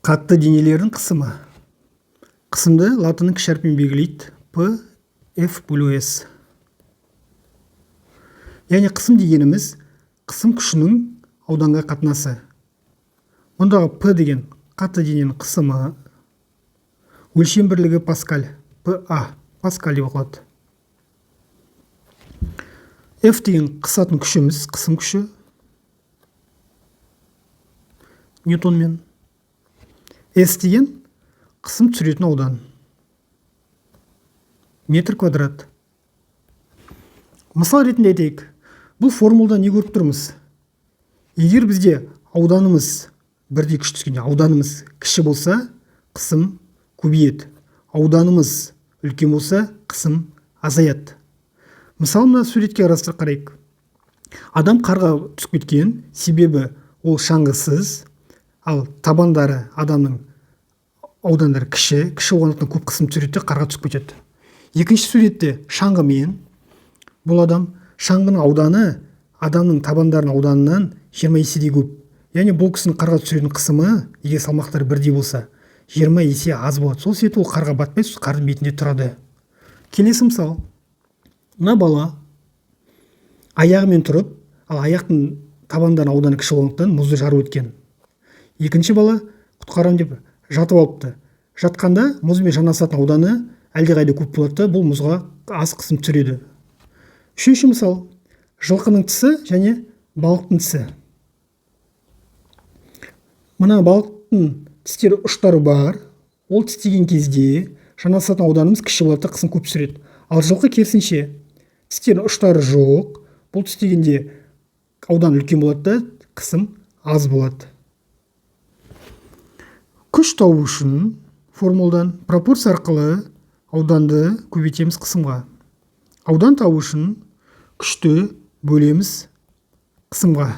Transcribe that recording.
Қатты денелердің қысымы. Қысымды латынның кіші әрпімен белгілейді. P, F бөлу S. Яғни қысым дегеніміз қысым күшінің ауданға қатынасы. Мұндағы P деген қатты дененің қысымы, өлшем бірлігі паскаль, PA, паскаль деп оқылады. F деген қысатын күшіміз, қысым күші, ньютонмен. S деген қысым түсіретін аудан, метр квадрат. Мысал ретінде айтайық, бұл формулада не көріп тұрмыз? Егер бізде ауданымыз бірдей күш түскенде, ауданымыз кіші болса, қысым көбейеді. Ауданымыз үлкен болса, қысым азаяды. Мысалы, мына суретке қарайық. Адам қарға түсіп кеткен, себебі ол шаңғысыз, ал табандары адамның аудандары кіші болғандықтан көп қысым түсіреді, қарға түсіп кетеді. Екінші суретте шаңғымен, бұл адам шаңғының ауданы адамның табандарының ауданынан 20 еседей көп. Яғни бұл кісінің қарға түсіретін қысымы, егер салмақтары бірдей болса, 20 есе аз болады. Сол себепті ол қарға батпай, қардың бетінде тұрады. Келесі мысал. Мына бала аяғымен тұрып, ал аяқтың табандарының ауданы кіші болғандықтан мұзды жарып өткен. Екінші бала құтқарам деп жатып алыпты. Жатқанда мұзбен жанасатын ауданы әлдеқайда көп болады, бұл мұзға аз қысым түсіреді. Үшінші мысал. Жылқының тісі және балықтың тісі. Мына балықтың тістері ұштары бар. Ол тістеген кезде жанасатын ауданымыз кіші болады, қысым көп түсіреді. Ал жылқы керісінше, тістері ұштары жоқ. Бұл тістегенде аудан үлкен болады, қысым аз болады. Күш табу үшін формуладан пропорция арқылы ауданды көбейтеміз қысымға. Аудан табу үшін күшті бөлеміз қысымға.